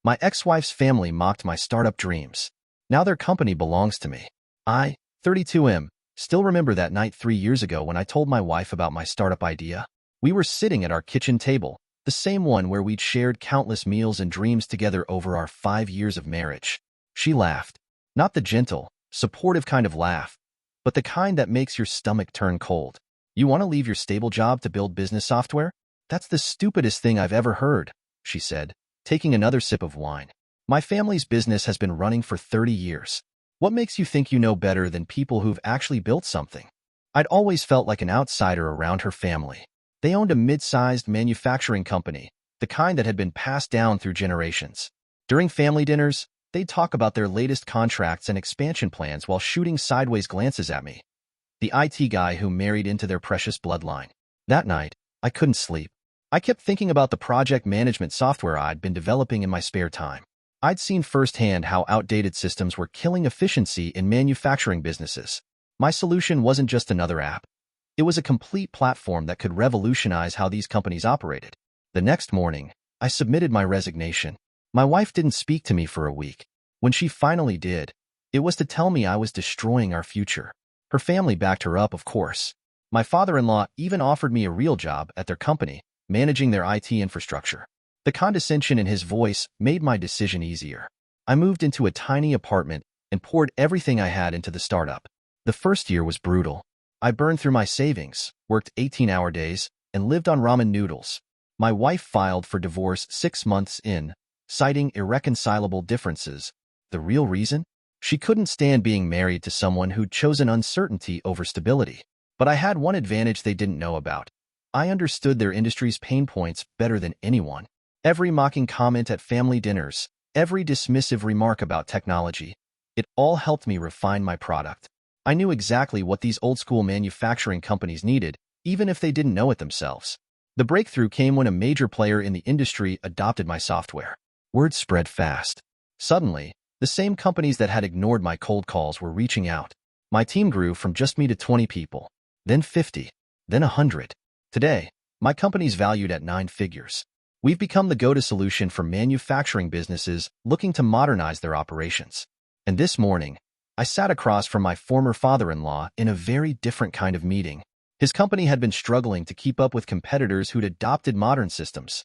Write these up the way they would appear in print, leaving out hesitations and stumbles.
My ex-wife's family mocked my startup dreams. Now their company belongs to me. I, 32M, still remember that night 3 years ago when I told my wife about my startup idea. We were sitting at our kitchen table, the same one where we'd shared countless meals and dreams together over our 5 years of marriage. She laughed. Not the gentle, supportive kind of laugh, but the kind that makes your stomach turn cold. You want to leave your stable job to build business software? That's the stupidest thing I've ever heard, she said, taking another sip of wine. My family's business has been running for 30 years. What makes you think you know better than people who've actually built something? I'd always felt like an outsider around her family. They owned a mid-sized manufacturing company, the kind that had been passed down through generations. During family dinners, they'd talk about their latest contracts and expansion plans while shooting sideways glances at me, the IT guy who married into their precious bloodline. That night, I couldn't sleep. I kept thinking about the project management software I'd been developing in my spare time. I'd seen firsthand how outdated systems were killing efficiency in manufacturing businesses. My solution wasn't just another app. It was a complete platform that could revolutionize how these companies operated. The next morning, I submitted my resignation. My wife didn't speak to me for a week. When she finally did, it was to tell me I was destroying our future. Her family backed her up, of course. My father-in-law even offered me a real job at their company, managing their IT infrastructure. The condescension in his voice made my decision easier. I moved into a tiny apartment and poured everything I had into the startup. The first year was brutal. I burned through my savings, worked 18-hour days, and lived on ramen noodles. My wife filed for divorce 6 months in, citing irreconcilable differences. The real reason? She couldn't stand being married to someone who'd chosen uncertainty over stability. But I had one advantage they didn't know about. I understood their industry's pain points better than anyone. Every mocking comment at family dinners, every dismissive remark about technology, it all helped me refine my product. I knew exactly what these old-school manufacturing companies needed, even if they didn't know it themselves. The breakthrough came when a major player in the industry adopted my software. Word spread fast. Suddenly, the same companies that had ignored my cold calls were reaching out. My team grew from just me to 20 people, then 50, then 100. Today, my company's valued at 9 figures. We've become the go-to solution for manufacturing businesses looking to modernize their operations. And this morning, I sat across from my former father-in-law in a very different kind of meeting. His company had been struggling to keep up with competitors who'd adopted modern systems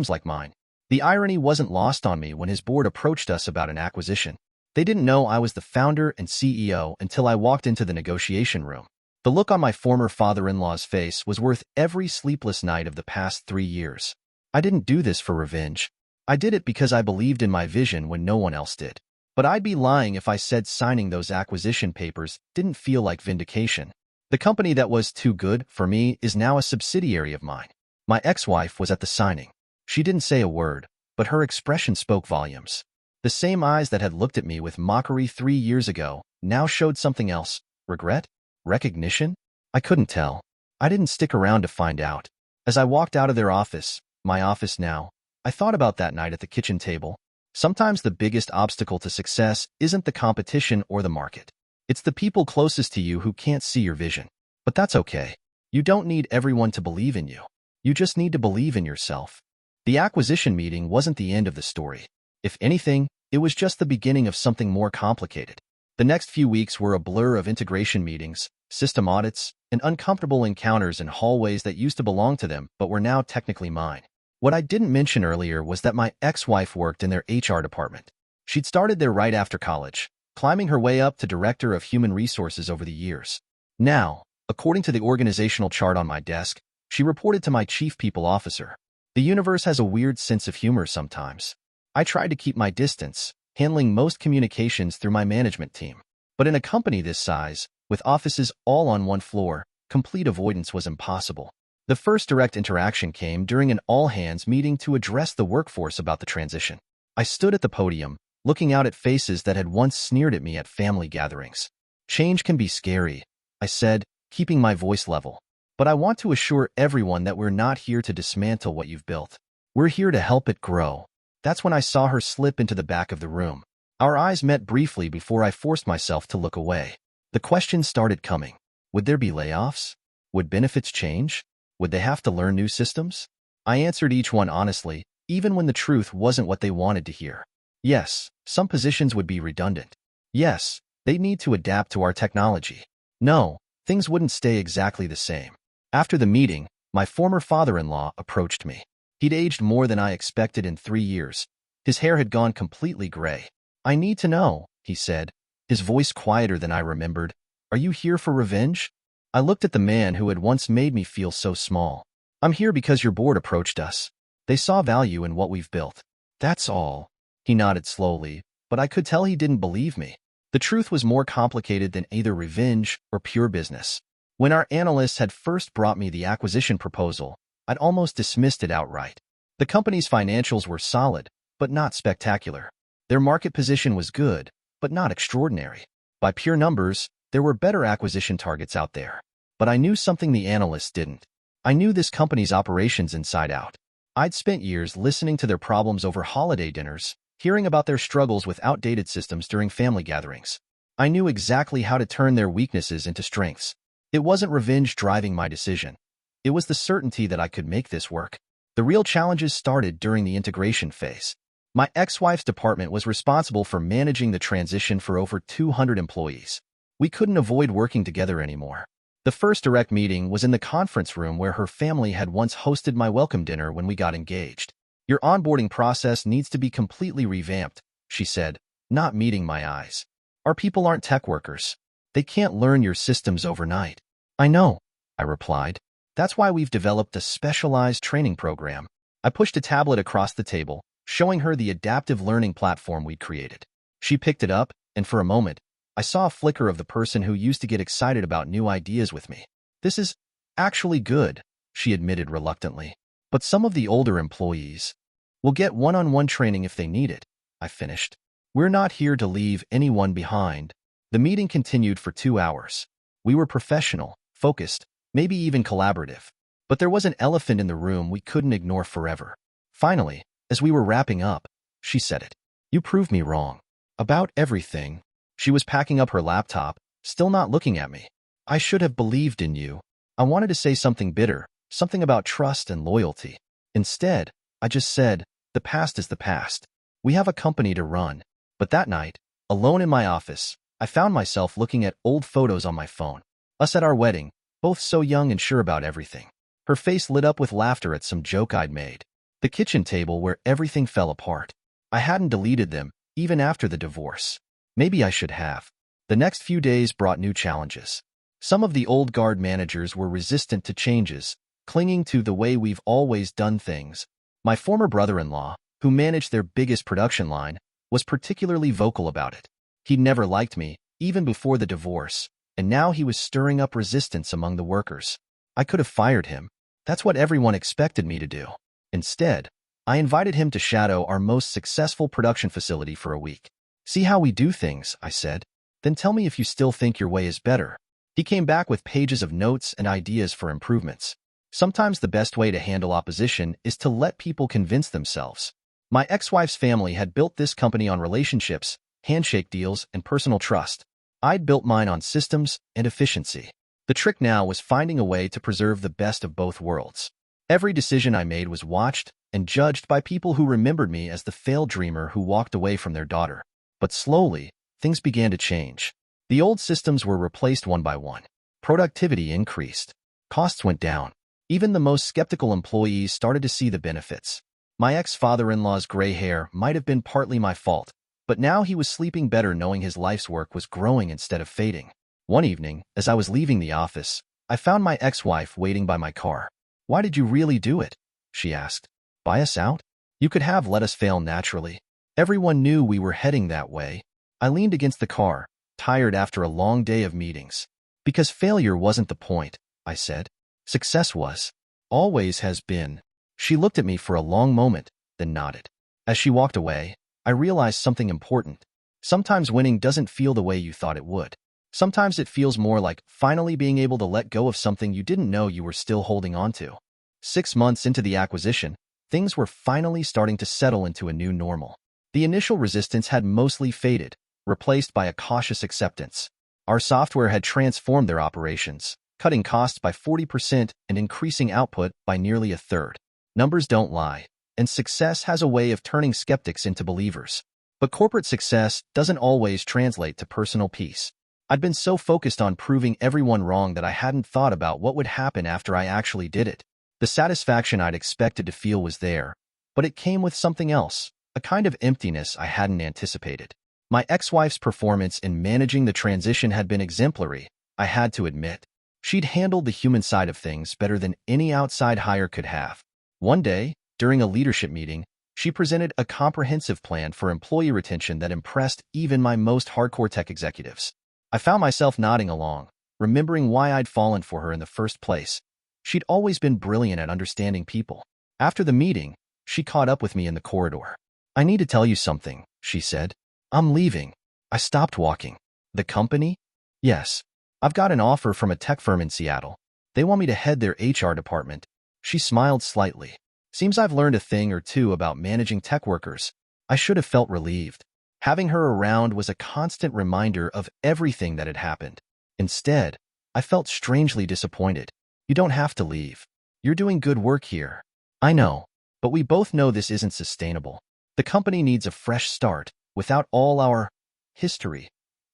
like mine. The irony wasn't lost on me when his board approached us about an acquisition. They didn't know I was the founder and CEO until I walked into the negotiation room. The look on my former father-in-law's face was worth every sleepless night of the past 3 years. I didn't do this for revenge. I did it because I believed in my vision when no one else did. But I'd be lying if I said signing those acquisition papers didn't feel like vindication. The company that was too good for me is now a subsidiary of mine. My ex-wife was at the signing. She didn't say a word, but her expression spoke volumes. The same eyes that had looked at me with mockery 3 years ago now showed something else. Regret? Recognition? I couldn't tell. I didn't stick around to find out. As I walked out of their office, my office now, I thought about that night at the kitchen table. Sometimes the biggest obstacle to success isn't the competition or the market. It's the people closest to you who can't see your vision. But that's okay. You don't need everyone to believe in you. You just need to believe in yourself. The acquisition meeting wasn't the end of the story. If anything, it was just the beginning of something more complicated. The next few weeks were a blur of integration meetings, system audits, and uncomfortable encounters in hallways that used to belong to them but were now technically mine. What I didn't mention earlier was that my ex-wife worked in their HR department. She'd started there right after college, climbing her way up to director of human resources over the years. Now, according to the organizational chart on my desk, she reported to my chief people officer. The universe has a weird sense of humor sometimes. I tried to keep my distance, handling most communications through my management team. But in a company this size, with offices all on one floor, complete avoidance was impossible. The first direct interaction came during an all-hands meeting to address the workforce about the transition. I stood at the podium, looking out at faces that had once sneered at me at family gatherings. Change can be scary, I said, keeping my voice level. But I want to assure everyone that we're not here to dismantle what you've built. We're here to help it grow. That's when I saw her slip into the back of the room. Our eyes met briefly before I forced myself to look away. The questions started coming. Would there be layoffs? Would benefits change? Would they have to learn new systems? I answered each one honestly, even when the truth wasn't what they wanted to hear. Yes, some positions would be redundant. Yes, they'd need to adapt to our technology. No, things wouldn't stay exactly the same. After the meeting, my former father-in-law approached me. He'd aged more than I expected in 3 years. His hair had gone completely gray. "I need to know," he said, his voice quieter than I remembered. "Are you here for revenge?" I looked at the man who had once made me feel so small. "I'm here because your board approached us. They saw value in what we've built. That's all." He nodded slowly, but I could tell he didn't believe me. The truth was more complicated than either revenge or pure business. When our analysts had first brought me the acquisition proposal, I'd almost dismissed it outright. The company's financials were solid, but not spectacular. Their market position was good, but not extraordinary. By pure numbers, there were better acquisition targets out there. But I knew something the analysts didn't. I knew this company's operations inside out. I'd spent years listening to their problems over holiday dinners, hearing about their struggles with outdated systems during family gatherings. I knew exactly how to turn their weaknesses into strengths. It wasn't revenge driving my decision. It was the certainty that I could make this work. The real challenges started during the integration phase. My ex-wife's department was responsible for managing the transition for over 200 employees. We couldn't avoid working together anymore. The first direct meeting was in the conference room where her family had once hosted my welcome dinner when we got engaged. "Your onboarding process needs to be completely revamped," she said, not meeting my eyes. "Our people aren't tech workers. They can't learn your systems overnight." "I know," I replied. "That's why we've developed a specialized training program." I pushed a tablet across the table, showing her the adaptive learning platform we'd created. She picked it up, and for a moment, I saw a flicker of the person who used to get excited about new ideas with me. "This is actually good," she admitted reluctantly. "But some of the older employees will get one-on-one training if they need it," I finished. "We're not here to leave anyone behind." The meeting continued for 2 hours. We were professional, focused, maybe even collaborative. But there was an elephant in the room we couldn't ignore forever. Finally, as we were wrapping up, she said it. "You proved me wrong. About everything." She was packing up her laptop, still not looking at me. "I should have believed in you." I wanted to say something bitter, something about trust and loyalty. Instead, I just said, "The past is the past. We have a company to run." But that night, alone in my office, I found myself looking at old photos on my phone. Us at our wedding, both so young and sure about everything. Her face lit up with laughter at some joke I'd made. The kitchen table where everything fell apart. I hadn't deleted them, even after the divorce. Maybe I should have. The next few days brought new challenges. Some of the old guard managers were resistant to changes, clinging to the way we've always done things. My former brother-in-law, who managed their biggest production line, was particularly vocal about it. He'd never liked me, even before the divorce, and now he was stirring up resistance among the workers. I could have fired him. That's what everyone expected me to do. Instead, I invited him to shadow our most successful production facility for a week. "See how we do things," I said. "Then tell me if you still think your way is better." He came back with pages of notes and ideas for improvements. Sometimes the best way to handle opposition is to let people convince themselves. My ex-wife's family had built this company on relationships, handshake deals, and personal trust. I'd built mine on systems and efficiency. The trick now was finding a way to preserve the best of both worlds. Every decision I made was watched and judged by people who remembered me as the failed dreamer who walked away from their daughter. But slowly, things began to change. The old systems were replaced one by one. Productivity increased. Costs went down. Even the most skeptical employees started to see the benefits. My ex-father-in-law's gray hair might have been partly my fault, but now he was sleeping better knowing his life's work was growing instead of fading. One evening, as I was leaving the office, I found my ex-wife waiting by my car. "Why did you really do it?" she asked. "Buy us out? You could have let us fail naturally. Everyone knew we were heading that way." I leaned against the car, tired after a long day of meetings. "Because failure wasn't the point," I said. "Success was. Always has been." She looked at me for a long moment, then nodded. As she walked away, I realized something important. Sometimes winning doesn't feel the way you thought it would. Sometimes it feels more like finally being able to let go of something you didn't know you were still holding on to. 6 months into the acquisition, things were finally starting to settle into a new normal. The initial resistance had mostly faded, replaced by a cautious acceptance. Our software had transformed their operations, cutting costs by 40% and increasing output by nearly a third. Numbers don't lie. and success has a way of turning skeptics into believers. But corporate success doesn't always translate to personal peace. I'd been so focused on proving everyone wrong that I hadn't thought about what would happen after I actually did it. The satisfaction I'd expected to feel was there, but it came with something else, a kind of emptiness I hadn't anticipated. My ex-wife's performance in managing the transition had been exemplary, I had to admit. She'd handled the human side of things better than any outside hire could have. One day, during a leadership meeting, she presented a comprehensive plan for employee retention that impressed even my most hardcore tech executives. I found myself nodding along, remembering why I'd fallen for her in the first place. She'd always been brilliant at understanding people. After the meeting, she caught up with me in the corridor. "I need to tell you something," she said. "I'm leaving." I stopped walking. "The company?" "Yes. I've got an offer from a tech firm in Seattle. They want me to head their HR department." She smiled slightly. "Seems I've learned a thing or two about managing tech workers." I should have felt relieved. Having her around was a constant reminder of everything that had happened. Instead, I felt strangely disappointed. "You don't have to leave. You're doing good work here." "I know, but we both know this isn't sustainable. The company needs a fresh start, without all our history.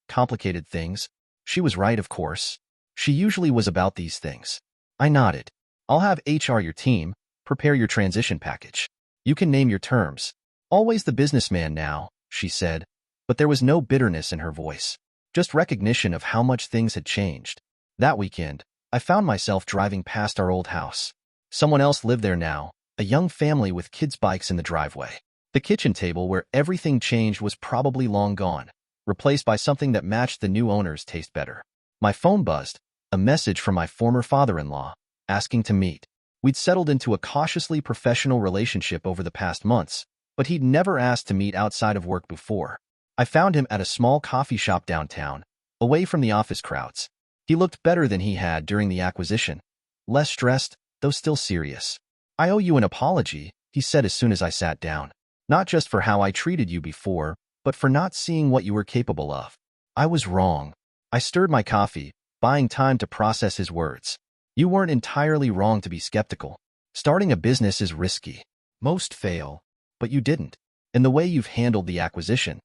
Complicated things." She was right, of course. She usually was about these things. I nodded. "I'll have HR your team, prepare your transition package. You can name your terms." "Always the businessman now," she said, but there was no bitterness in her voice, just recognition of how much things had changed. That weekend, I found myself driving past our old house. Someone else lived there now, a young family with kids' bikes in the driveway. The kitchen table where everything changed was probably long gone, replaced by something that matched the new owner's taste better. My phone buzzed, a message from my former father-in-law, asking to meet. We'd settled into a cautiously professional relationship over the past months, but he'd never asked to meet outside of work before. I found him at a small coffee shop downtown, away from the office crowds. He looked better than he had during the acquisition, less stressed, though still serious. "I owe you an apology," he said as soon as I sat down. "Not just for how I treated you before, but for not seeing what you were capable of." I was wrong. I stirred my coffee, buying time to process his words. "You weren't entirely wrong to be skeptical. Starting a business is risky. Most fail. But you didn't. In the way you've handled the acquisition,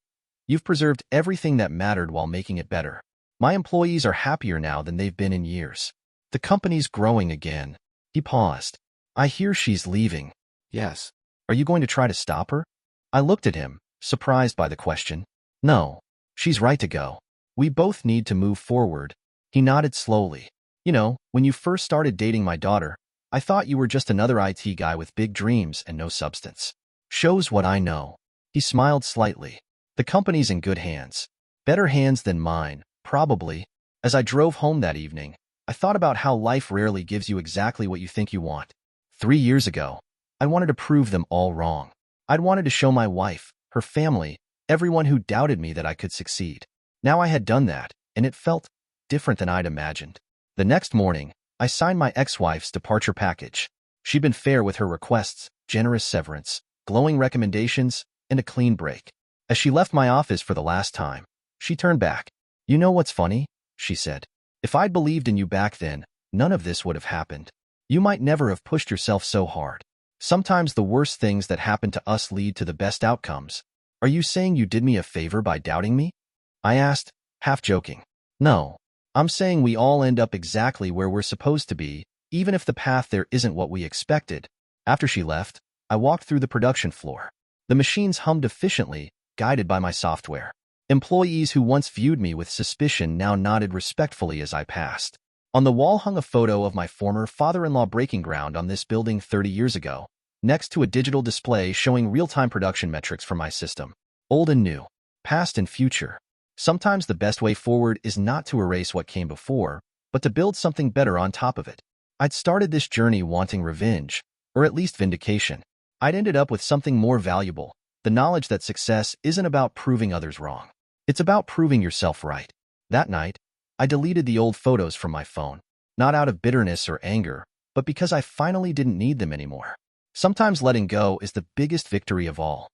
you've preserved everything that mattered while making it better. My employees are happier now than they've been in years. The company's growing again." He paused. "I hear she's leaving." "Yes. Are you going to try to stop her?" I looked at him, surprised by the question. "No. She's right to go. We both need to move forward." He nodded slowly. "You know, when you first started dating my daughter, I thought you were just another IT guy with big dreams and no substance. Shows what I know." He smiled slightly. "The company's in good hands. Better hands than mine, probably." As I drove home that evening, I thought about how life rarely gives you exactly what you think you want. 3 years ago, I wanted to prove them all wrong. I'd wanted to show my wife, her family, everyone who doubted me that I could succeed. Now I had done that, and it felt different than I'd imagined. The next morning, I signed my ex-wife's departure package. She'd been fair with her requests, generous severance, glowing recommendations, and a clean break. As she left my office for the last time, she turned back. "You know what's funny?" she said. "If I'd believed in you back then, none of this would have happened. You might never have pushed yourself so hard. Sometimes the worst things that happen to us lead to the best outcomes. Are you saying you did me a favor by doubting me?" I asked, half joking. "No. I'm saying we all end up exactly where we're supposed to be, even if the path there isn't what we expected." After she left, I walked through the production floor. The machines hummed efficiently, guided by my software. Employees who once viewed me with suspicion now nodded respectfully as I passed. On the wall hung a photo of my former father-in-law breaking ground on this building 30 years ago, next to a digital display showing real-time production metrics from my system. Old and new, past and future. Sometimes the best way forward is not to erase what came before, but to build something better on top of it. I'd started this journey wanting revenge, or at least vindication. I'd ended up with something more valuable, the knowledge that success isn't about proving others wrong. It's about proving yourself right. That night, I deleted the old photos from my phone, not out of bitterness or anger, but because I finally didn't need them anymore. Sometimes letting go is the biggest victory of all.